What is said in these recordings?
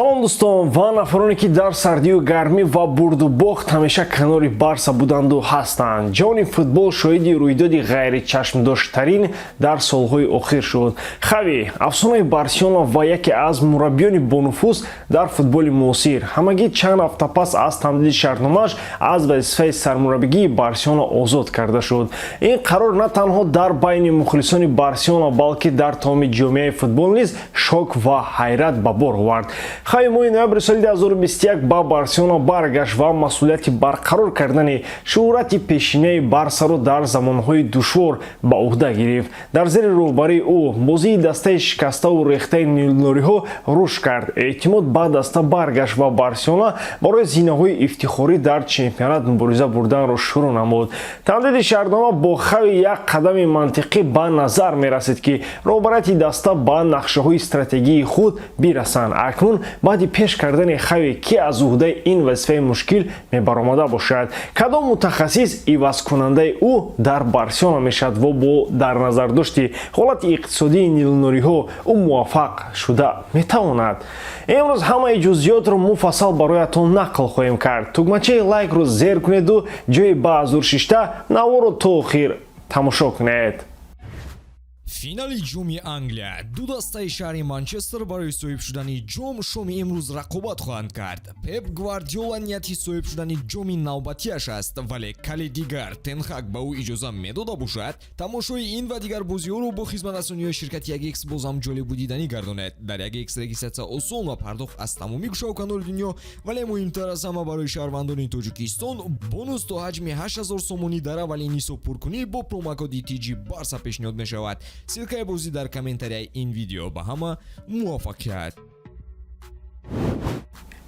салом дӯстон ва нафароне ки дар сардию гармӣ ва бурду бохт ҳамеша канори барса буданду ҳастанд. ҷаҳони футбол шоҳиди рӯйдоди ғайричашмдоштарин дар солҳои охир шуд. хави афсонаи барселона ва яке аз мураббиёни бонуфус дар футболи муосир ҳамагӣ чанд ҳафта пас аз тамдиди шартномааш аз вазифаи сармураббигии барселона озод карда шуд. ин қарор на танҳо дар байни мухлисони барселона балки дар тамоми ҷомеаи футбол низ шок ва ҳайрат ба бор овард. хави моҳи ноябри соли 2021 ба барселона баргашт ва масъулияти барқарор кардани шӯҳрати пешинаи барсаро дар замонҳои душвор ба уҳда гирифт. дар зери роҳбарии ӯ бозии дастаи шикаставу рехтаи нилнориҳо рушд кард. эътимод ба даста баргашт ва барселона барои зинаҳои ифтихорӣ дар чемпионат мубориза бурданро шурӯъ намуд. тамдиди шартнома бо хави як қадами мантиқӣ ба назар мерасид ки роҳбарияти даста ба нақшаҳои стратегии худ бирасанд. акнун баъди пеш кардани хави ки аз уҳдаи ин вазифаи мушкил мебаромада бошад, кадом мутахассис ивазкунандаи ӯ дар барселона мешавад ва бо дар назардошти ҳолати иқтисодии нилнориҳо ӯ муваффақ шуда метавонад. имрӯз ҳамаи ҷузъиётро муфассал бароятон нақл хоҳем кард. тугмачаи лайкро зер кунеду ҷои баъзур шишта наворо то охир тамошо кунед. финали ҷоми Англия ду дастаи шаҳри Манчестер барои соҳиб шудани ҷом шоми имрӯз рақобат хоҳанд кард. Пеп Гвардиола нияти соҳиб шудани ҷоми навбатиаш аст, вале кале дигар Тен Хаг ба ӯ иҷоза медода бошад тамошои ин ва дигар бозиҳоро бо хизматрасониҳои ширкати Ягекс бозам ҷолибу диданӣ гардонед. дар Ягекс регистратсия осон ва пардохт аз тамоми гӯшаву канори дунё, вале муҳимтар аз ҳама барои шаҳрвандони Тоҷикистон бонус то ҳаҷми 8000 сомонӣ дар аввалин нисобпуркунӣ бо промокоди TG Barsa пешниҳод мешавад. ссилкаи бозӣ дар комментарияи ин видео. Ба ҳама муваффақият.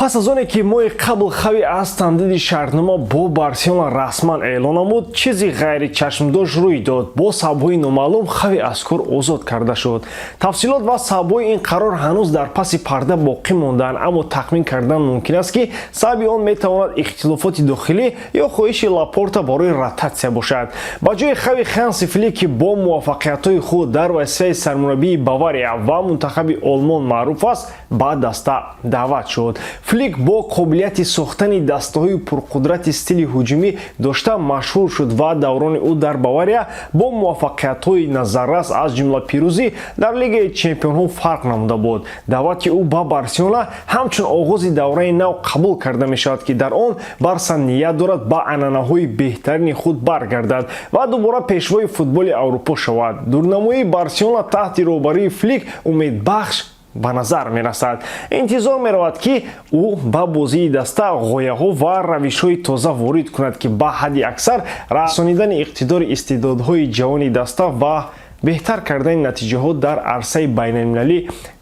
пас аз оне ки моҳи қабл хави аз тамдиди шартнома бо барселона расман эълон намуд, чизи ғайричашмдош рӯй дод. бо сабабҳои номаълум хави аз кор озод карда шуд. тафсилот ва сабабҳои ин қарор ҳанӯз дар паси парда боқӣ мондаанд, аммо тахмин кардан мумкин аст ки сабаби он метавонад ихтилофоти дохилӣ ё хоҳиши Лапорта барои ротатсия бошад. ба ҷои хави Ханси Флик ки бо муваффақиятҳои худ дар вазифаи сармураббии Бавария ва мунтахаби Олмон маъруф аст, ба даста даъват шуд. Флик бо қобилияти сохтани дастаҳои пурқудрати стили ҳуҷумӣ дошта машҳур шуд ва даврони ӯ дар Бавария бо муваффақиятҳои назаррас аз ҷумла пирӯзӣ дар Лигаи Чемпионҳо фарқ намуда буд. даъвати ӯ ба Барселона ҳамчун оғози давраи нав қабул карда мешавад ки дар он Барса ният дорад ба анъанаҳои беҳтарини худ баргардад ва дубора пешвои футболи Аврупо шавад. дурнамоии Барселона таҳти роҳбарии Флик умедбахш ба назар мерасад. интизор меравад ки ӯ ба бозии даста ғояҳо ва равишҳои тоза ворид кунад ки ба ҳадди аксар расонидани иқтидори истеъдодҳои ҷавони даста ва беҳтар кардани натиҷаҳо дар арсаи байналмилалӣ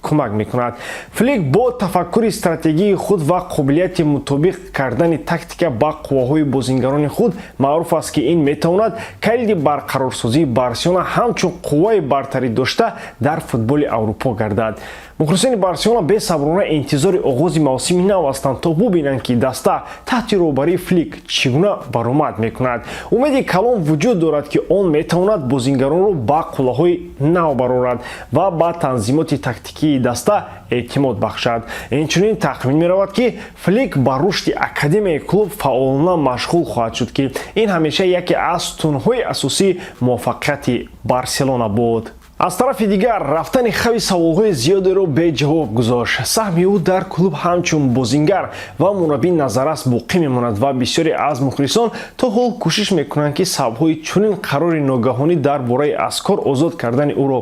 кӯмак мекунад. Флик бо тафаккури стратегии худ ва қобилияти мутобиқ кардани тактика ба қувваҳои бозингарони худ маъруф аст ки ин метавонад калиди барқарорсозии Барселона ҳамчун қувваи бартарӣ дошта дар футболи Аврупо гардад. мухлисони Барселона бесаброна интизори оғози мавсими нав ҳастанд то бубинанд ки даста таҳти роҳбарии Флик чӣ гуна баромад мекунад. умеди калон вуҷуд дорад ки он метавонад бозингаронро ба қуллаҳои нав барорад ва ба танзимоти тактикии даста эътимод бахшад. инчунин тахмин меравад ки Флик ба рушди академияи клуб фаъолона машғул хоҳад шуд ки ин ҳамеша яке аз стунҳои асосии муваффақияти Барселона буд. аз тарафи дигар рафтани хави саволҳои зиёдеро беҷавоб гузошт. саҳми ӯ дар клуб ҳамчун бозингар ва мураббӣ назаррас боқӣ мемонад ва бисёре аз мухлисон то ҳол кӯшиш мекунанд ки сабабҳои чунин қарори ногаҳонӣ дар бораи аз кор озод кардани ӯро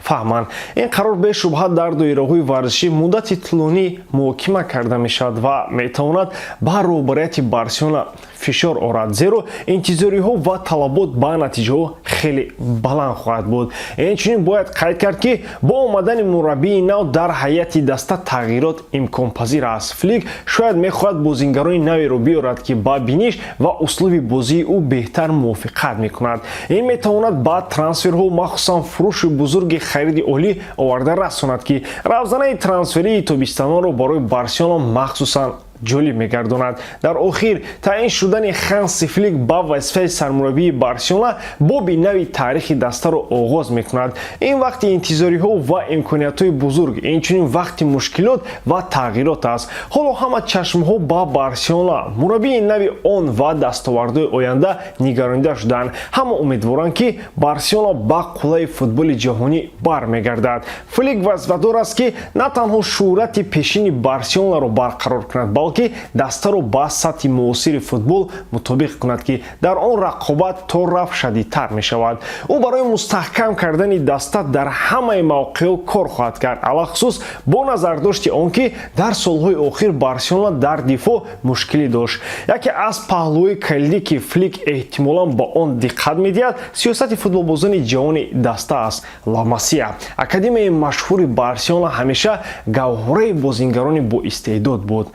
фаҳманд. ин қарор бешубҳа дар доираҳои варзишӣ муддати тӯлонӣ муҳокима карда мешавад ва метавонад ба роҳбарияти Барселона фишор орад, зеро интизориҳо ва талабот ба натиҷаҳо хеле баланд хоҳад буд. инчунин бояд қайд кард ки бо омадани мураббии нав дар ҳайати даста тағйирот имконпазир аст. Флик шояд мехоҳад бозингарони наверо биёрад ки ба биниш ва услуби бозии ӯ беҳтар мувофиқат мекунад. ин метавонад ба трансферҳо махсусан фурӯши бузурги хариди олӣ оварда расонад ки равзанаи трансферии тобистанонро барои Барселона махсусан ҷолиб мегардонад. дар охир таъин шудани Ханси Флик ба вазифаи сармураббии Барселона боби нави таърихи дастаро оғоз мекунад. ин вақти интизориҳо ва имкониятҳои бузург, инчунин вақти мушкилот ва тағйирот аст. ҳоло ҳама чашмҳо ба Барселона, мураббии нави он ва дастовардҳои оянда нигаронида шуданд. ҳама умедворанд ки Барселона ба қуллаи футболи ҷаҳонӣ бармегардад. Флик вазифадор аст ки на танҳо шӯҳрати пешини Барселонаро барқарор кунад, балки дастаро ба сатҳи муосири футбол мутобиқ кунад, ки дар он рақобат то рафт шадидтар мешавад. ӯ барои мустаҳкам кардани даста дар ҳамаи мавқеъҳо кор хоҳад кард, алахусус бо назардошти он ки дар солҳои охир Барселона дар дифоъ мушкилӣ дошт. яке аз паҳлӯҳои калидӣ ки Флик эҳтимолан ба он диққат медиҳад, сиёсати футболбозони ҷавони даста аст. Ла Масия, академияи машҳури Барселона, ҳамеша гавҳораи бозингарони боистеъдод буд.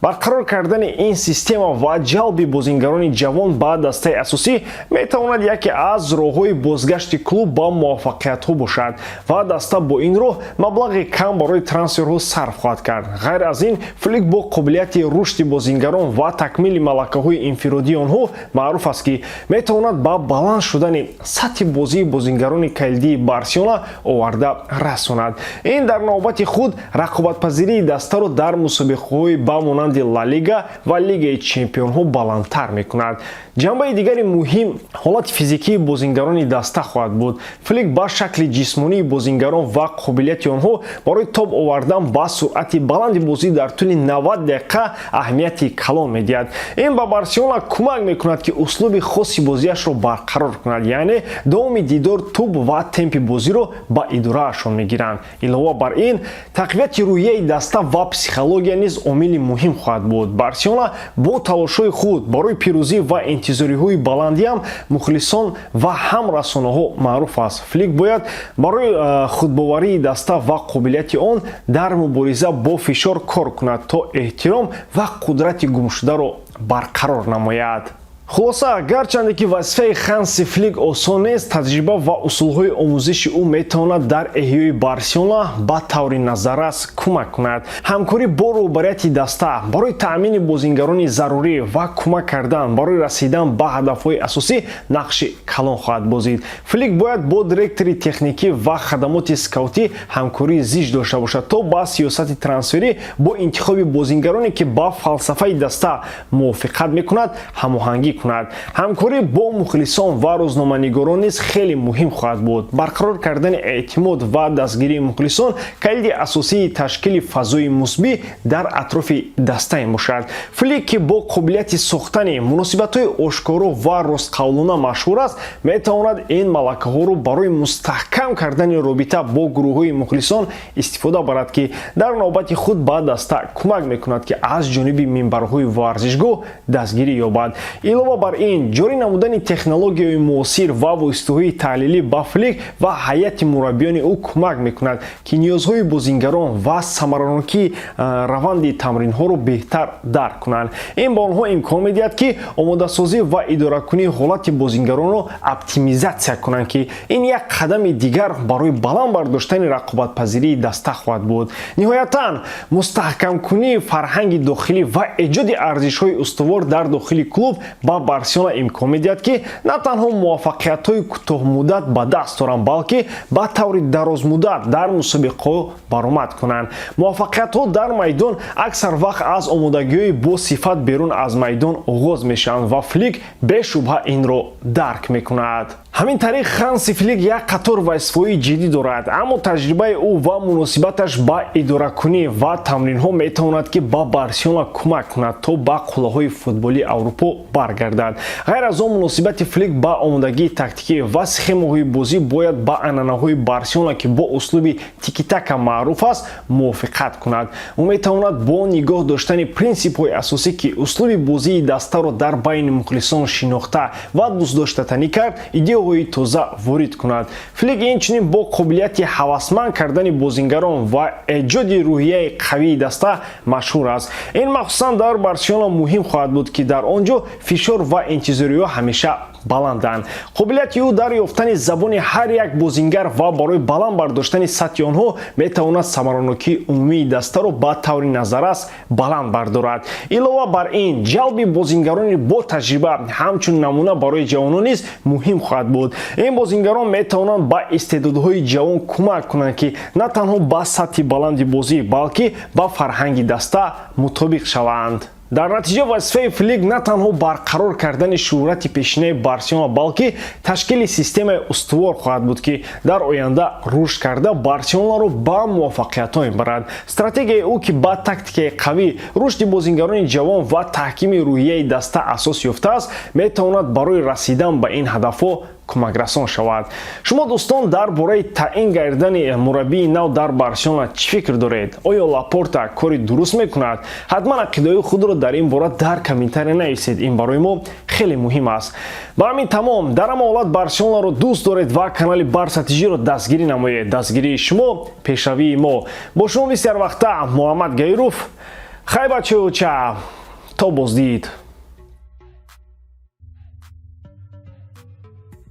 барқарор кардани ин система ва ҷалби бозингарони ҷавон ба дастаи асосӣ метавонад яке аз роҳҳои бозгашти клуб ба муваффақиятҳо бошад ва даста бо ин роҳ маблағи кам барои трансферҳо сарф хоҳад кард. ғайр аз ин, Флик бо қобилияти рушди бозингарон ва такмили малакаҳои инфиродии онҳо маъруф аст, ки метавонад ба баланд шудани сатҳи бозии бозингарони калидии Барселона оварда расонад. ин дар навбати худ рақобатпазирии дастаро дар мусобиқаҳои ба монанди Ла Лига ва Лигаи Чемпионҳо баландтар мекунад. ҷанбаи дигари муҳим ҳолати физикии бозингарони даста хоҳад буд. Флик ба шакли ҷисмонии бозингарон ва қобилияти онҳо барои тоб овардан ба суръати баланди бозӣ дар тӯли 90 дақиқа аҳамияти калон медиҳад. ин ба Барселона кӯмак мекунад ки услуби хоси бозиашро барқарор кунад, яъне давоми дидор, тӯб ва темпи бозиро ба идораашон мегиранд. илова бар ин, тақвияти рӯҳияи даста ва психология низ омили муҳим хоҳад буд. Барселона бо талошҳои худ барои пирӯзӣ ва интизориҳои баландиам мухлисон ва ҳамрасонаҳо маъруф аст. Флик бояд барои худбоварии даста ва қобилияти он дар мубориза бо фишор кор кунад, то эҳтиром ва қудрати гумшударо барқарор намояд. хулоса, гарчанде ки вазифаи Ханси Флик осон нест, таҷриба ва усулҳои омӯзиши ӯ метавонад дар эҳёи Барселона ба таври назаррас кӯмак кунад. ҳамкорӣ бо роҳбарияти даста барои таъмини бозингарони зарурӣ ва кӯмак кардан барои расидан ба ҳадафҳои асосӣ нақши калон хоҳад бозид. Флик бояд бо директори техникӣ ва хадамоти скаутӣ ҳамкории зич дошта бошад, то ба сиёсати трансферӣ бо интихоби бозингароне ки ба фалсафаи даста мувофиқат мекунад ҳамоҳангӣ кунад. ҳамкорӣ бо мухлисон ва рӯзноманигорон низ хеле муҳим хоҳад буд. барқарор кардани эътимод ва дастгирии мухлисон калиди асосии ташкили фазои мусбӣ дар атрофи даста мебошад. Флик ки бо қобилияти сохтани муносибатҳои ошкоро ва ростқавлона машҳур аст, метавонад ин малакаҳоро барои мустаҳкам кардани робита бо гурӯҳҳои мухлисон истифода барад, ки дар навбати худ ба даста кӯмак мекунад ки аз ҷониби минбарҳои варзишгоҳ дастгирӣ ёбад. илова бар ин, ҷорӣ намудани технологияҳои муосир ва воситаҳои таҳлилӣ ба Флик ва ҳайати мураббиёни ӯ кӯмак мекунад, ки ниёзҳои бозингарон ва самаранокии раванди тамринҳоро беҳтар дарк кунанд. ин ба онҳо имкон медиҳад ки омодасозӣ ва идоракунии ҳолати бозингаронро оптимизатсия кунанд, ки ин як қадами дигар барои баланд бардоштани рақобатпазирии даста хоҳад буд. ниҳоятан, мустаҳкамкунии фарҳанги дохилӣ ва эҷоди арзишҳои устувор дар дохили клуб ба Барселона имкон медиҳад ки на танҳо муваффақиятҳои кӯтоҳмуддат ба даст оранд, балки ба таври дарозмуддат дар мусобиқаҳо баромад кунанд. муваффақиятҳо дар майдон аксар вақт аз омодагиҳои босифат берун аз майдон оғоз мешаванд ва Флик бешубҳа инро дарк мекунад. ҳамин тариқ Ханси Флик як қатор вазифаҳои ҷиддӣ дорад, аммо таҷрибаи ӯ ва муносибаташ ба идоракунӣ ва тамринҳо метавонад ки ба Барселона кӯмак кунад, то ба қуллаҳои футболи Аврупо баргардад. ғайр аз он, муносибати Флик ба омодагии тактикӣ ва схемаҳои бозӣ бояд ба анъанаҳои Барселона, ки бо услуби тики-така маъруф аст, мувофиқат кунад. ӯ метавонад бо нигоҳ доштани принсипҳои асосӣ ки услуби бозии дастаро дар байни мухлисон шинохта ва дӯстдоштатанӣ кард, идеяҳои тоза ворид кунад. Флик инчунин бо қобилияти ҳавасманд кардани бозингарон ва эҷоди рӯҳияи қавии даста машҳур аст. ин махсусан дар Барселона муҳим хоҳад буд, ки дар он ҷо фишор ва интизориҳо ҳамеша баланданд. Қобилияти ӯ дар ёфтани забони ҳар як бозингар ва барои баланд бардоштани сатҳи онҳо метавонад самаранокии умумии дастаро ба таври назаррас баланд бардорад. Илова бар ин, ҷалби бозингарони бо таҷриба ҳамчун намуна барои ҷавонон низ муҳим хоҳад буд. Ин бозингарон метавонанд ба истеъдодҳои ҷавон кӯмак кунанд ки на танҳо ба сатҳи баланди бозӣ, балки ба фарҳанги даста мутобиқ шаванд. дар натиҷа вазифаи флиг на танҳо барқарор кардани шӯҳрати пешинаи Барселона, балки ташкили системаи устувор хоҳад буд ки дар оянда рушд карда Барселонаро ба муваффақиятҳо мебарад. Стратегияи ӯ ки ба тактикаи қавӣ, рушди бозингарони ҷавон ва таҳкими рӯҳияи даста асос ёфтааст, метавонад барои расидан ба ин ҳадафҳо кӯмакрасон шавад. Шумо дӯстон дар бораи таъин гардидани мураббии нав дар Барселона чӣ фикр доред? Оё Лапорта кори дуруст мекунад? Ҳатман ақидаи худро дар ин бора дар комментария нависед. Ин барои мо хеле муҳим аст. Ба ҳамин тамом, дар ҳама ҳолат Барселонаро дӯст доред ва канали Барса TG-ро дастгирӣ намоед. Дастгирии шумо пешравии мо. Бо шумо бисёр вақта Муҳаммад Гаиров. Хай бачаҳо, то боздид.